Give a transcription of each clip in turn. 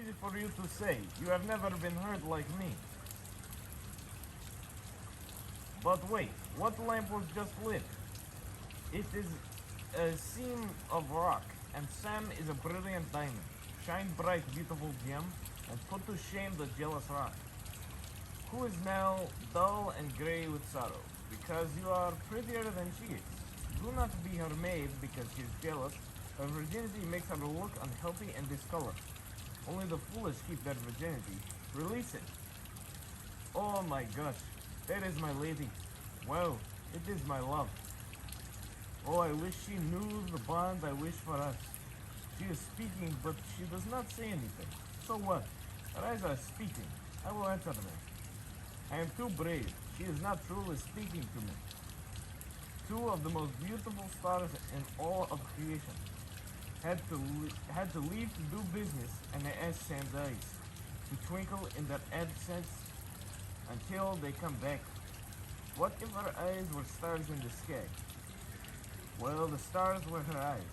easy for you to say. You have never been hurt like me. But wait, what lamp was just lit? It is a seam of rock, and Sam is a brilliant diamond. Shine bright, beautiful gem, and put to shame the jealous rock, who is now dull and gray with sorrow, because you are prettier than she is. Do not be her maid because she is jealous. Her virginity makes her look unhealthy and discolored. Only the foolish keep their virginity. Release it. Oh my gosh, that is my lady. Wow, it is my love. Oh, I wish she knew the bond I wish for us. She is speaking, but she does not say anything. So what? Her eyes are speaking. I will answer them. I am too brave. She is not truly speaking to me. Two of the most beautiful stars in all of creation had to leave to do business, and I asked Sam's eyes to twinkle in their absence until they come back. What if her eyes were stars in the sky? Well, the stars were her eyes.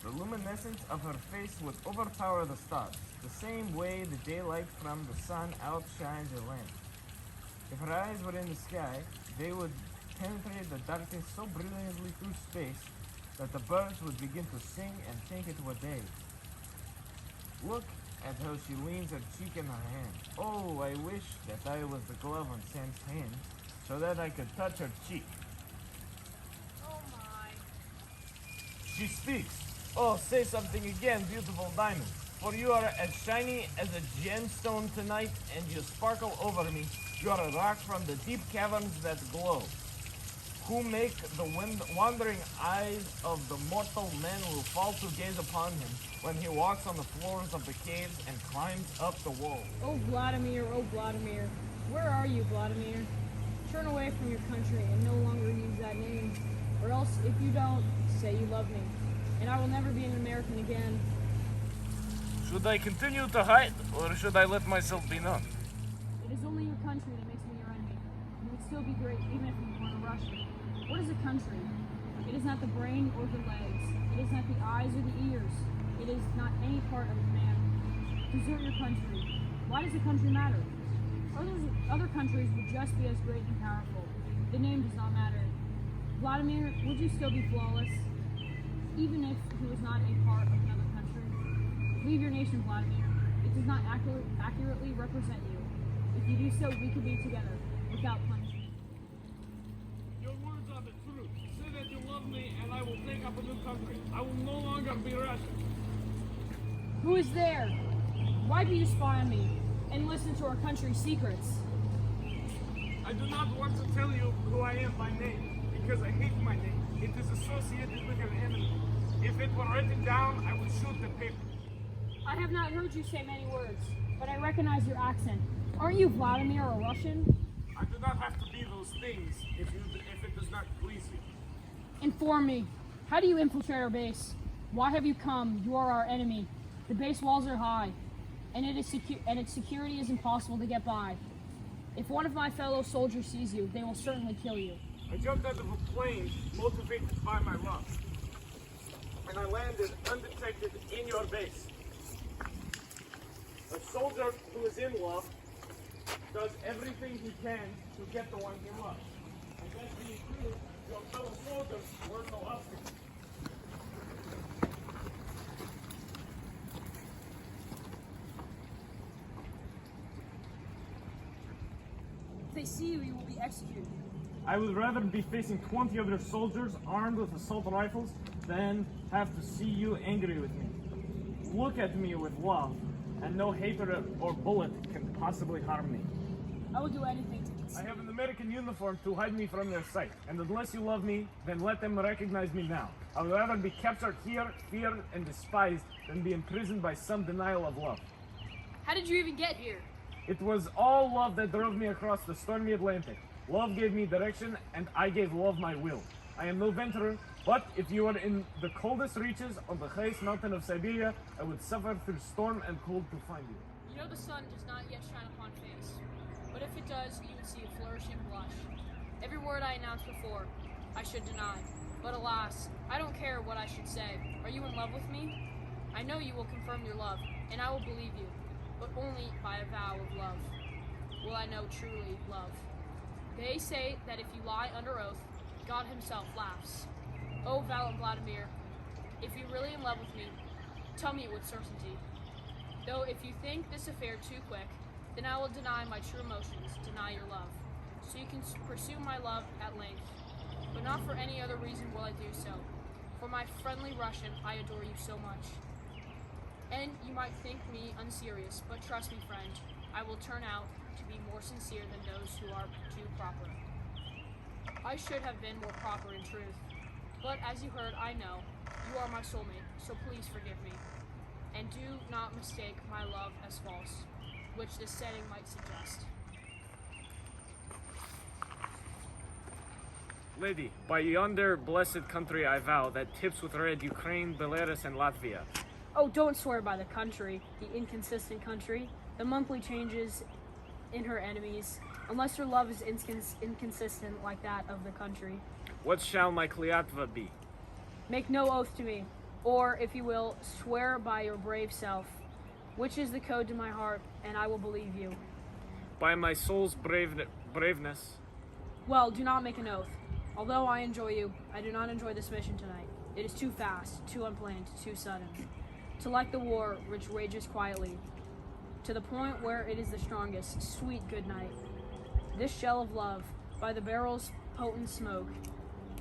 The luminescence of her face would overpower the stars, the same way the daylight from the sun outshines a lamp. If her eyes were in the sky, they would penetrate the darkness so brilliantly through space that the birds would begin to sing and think it were day. Look at how she leans her cheek in her hand. Oh, I wish that I was the glove on Sam's hand, so that I could touch her cheek. Oh my. She speaks. Oh, say something again, beautiful diamond. For you are as shiny as a gemstone tonight, and you sparkle over me. You are a rock from the deep caverns that glow, who make the wandering eyes of the mortal men will fall to gaze upon him when he walks on the floors of the caves and climbs up the walls. Oh Vladimir, where are you, Vladimir? Turn away from your country and no longer use that name, or else if you don't, say you love me, and I will never be an American again. Should I continue to hide, or should I let myself be known? It is only your country that makes me your enemy. You would still be great even if you weren't a Russian. What is a country? It is not the brain or the legs. It is not the eyes or the ears. It is not any part of a man. Desert your country. Why does a country matter? Other countries would just be as great and powerful. The name does not matter. Vladimir, would you still be flawless? Even if he was not a part of another country? Leave your nation, Vladimir. It does not accurately represent you. If you do so, we could be together, without punishment. Your words are the truth. Say that you love me, and I will take up a new country. I will no longer be Russian. Who is there? Why do you spy on me and listen to our country's secrets? I do not want to tell you who I am by name, because I hate my name. It is associated with your enemy. If it were written down, I would shoot the paper. I have not heard you say many words, but I recognize your accent. Aren't you Vladimir or Russian? I do not have to be those things if it does not please you. Inform me. How do you infiltrate our base? Why have you come? You are our enemy. The base walls are high, and its security is impossible to get by. If one of my fellow soldiers sees you, they will certainly kill you. I jumped out of a plane motivated by my love, and I landed undetected in your base. A soldier who is in love does everything he can to get the one he loves. And that being true, your fellow soldiers were no obstacle. If they see you, you will be executed. I would rather be facing 20 other soldiers armed with assault rifles than have to see you angry with me. Look at me with love, and no hatred or bullet can possibly harm me. I will do anything to I conceal. have an American uniform to hide me from their sight, and unless you love me, then let them recognize me now. I would rather be captured here, feared, and despised than be imprisoned by some denial of love. How did you even get here? It was all love that drove me across the stormy Atlantic. Love gave me direction, and I gave love my will. I am no venturer, but if you are in the coldest reaches of the highest mountain of Siberia, I would suffer through storm and cold to find you. You know the sun does not yet shine upon face, but if it does, you would see a flourishing blush. Every word I announced before, I should deny. But alas, I don't care what I should say. Are you in love with me? I know you will confirm your love, and I will believe you. but only by a vow of love will I know truly love. They say that if you lie under oath, God himself laughs. Oh, valiant Vladimir, if you're really in love with me, tell me it with certainty. Though if you think this affair too quick, then I will deny my true emotions, deny your love. So you can pursue my love at length, but not for any other reason will I do so. For my friendly Russian, I adore you so much. And you might think me unserious, but trust me, friend, I will turn out to be more sincere than those who are too proper. I should have been more proper in truth, but as you heard, I know you are my soulmate, so please forgive me. And do not mistake my love as false, which this setting might suggest. Lady, by yonder blessed country I vow that tips with red Ukraine, Belarus, and Latvia. Oh, don't swear by the country, the inconsistent country, the monthly changes in her enemies, unless your love is inconsistent like that of the country. What shall my kliatva be? Make no oath to me, or, if you will, swear by your brave self, which is the code to my heart, and I will believe you. By my soul's braveness. Well, do not make an oath. Although I enjoy you, I do not enjoy this mission tonight. It is too fast, too unplanned, too sudden. To like the war which rages quietly, to the point where it is the strongest, sweet good night. This shell of love, by the barrel's potent smoke,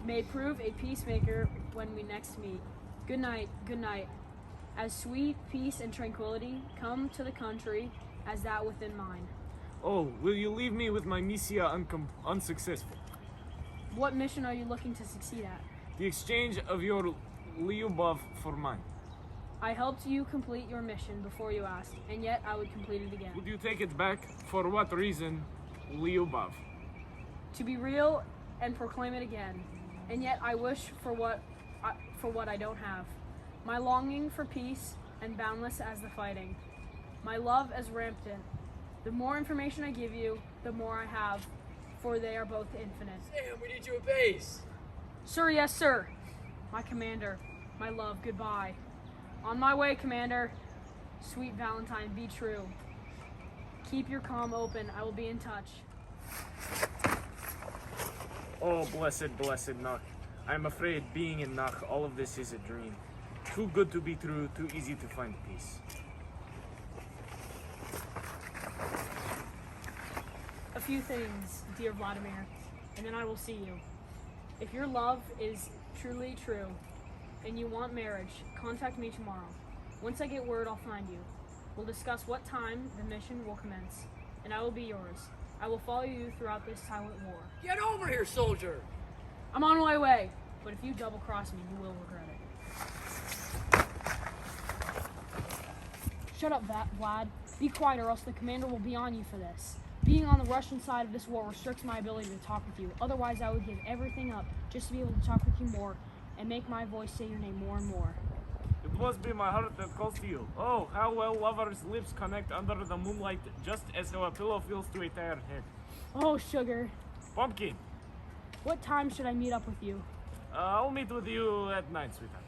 may prove a peacemaker when we next meet. Good night, as sweet peace and tranquility come to the country as that within mine. Oh, will you leave me with my missia unsuccessful? What mission are you looking to succeed at? The exchange of your Lyubov for mine. I helped you complete your mission before you asked, and yet I would complete it again. Would you take it back? For what reason, Lyubov? To be real and proclaim it again, and yet I wish for what I don't have. My longing for peace and boundless as the fighting. My love as rampant. The more information I give you, the more I have, for they are both infinite. Sam, we need you at base. Sir, yes, sir. My commander, my love, goodbye. On my way, commander. Sweet Valentine, be true. Keep your calm open. I will be in touch. Oh, blessed Knock. I'm afraid being in Knock, all of this is a dream. Too good to be true, too easy to find peace. A few things, dear Vladimir, and then I will see you. If your love is truly true, and you want marriage, contact me tomorrow. Once I get word, I'll find you. We'll discuss what time the mission will commence, and I will be yours. I will follow you throughout this silent war. Get over here, soldier. I'm on my way, but if you double-cross me, you will regret it. Shut up, Vlad. Be quiet, or else the commander will be on you for this. Being on the Russian side of this war restricts my ability to talk with you. Otherwise, I would give everything up just to be able to talk with you more and make my voice say your name more and more. It must be my heart that calls to you. Oh, how well lovers' lips connect under the moonlight, just as how a pillow feels to a tired head. Oh, sugar. Pumpkin, What time should I meet up with you? I'll meet with you at 9, sweetheart.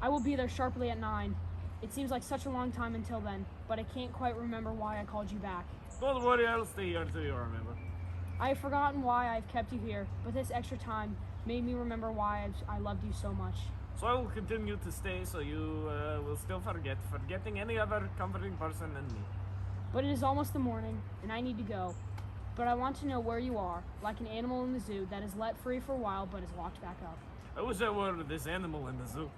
I will be there sharply at 9. It seems like such a long time until then, but I can't quite remember why I called you back. Don't worry, I'll stay here until you remember. I have forgotten why I've kept you here, but this extra time made me remember why I loved you so much. So I will continue to stay so you will still forgetting any other comforting person than me. But it is almost the morning, and I need to go. But I want to know where you are, like an animal in the zoo that is let free for a while but is locked back up. I wish I were this animal in the zoo.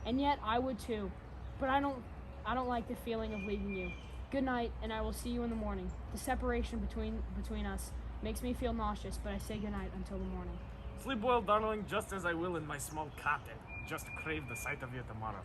And yet I would too, but I don't like the feeling of leaving you. Good night, and I will see you in the morning. The separation between us makes me feel nauseous, but I say good night until the morning. Sleep well, darling, just as I will in my small cottage. Just crave the sight of you tomorrow.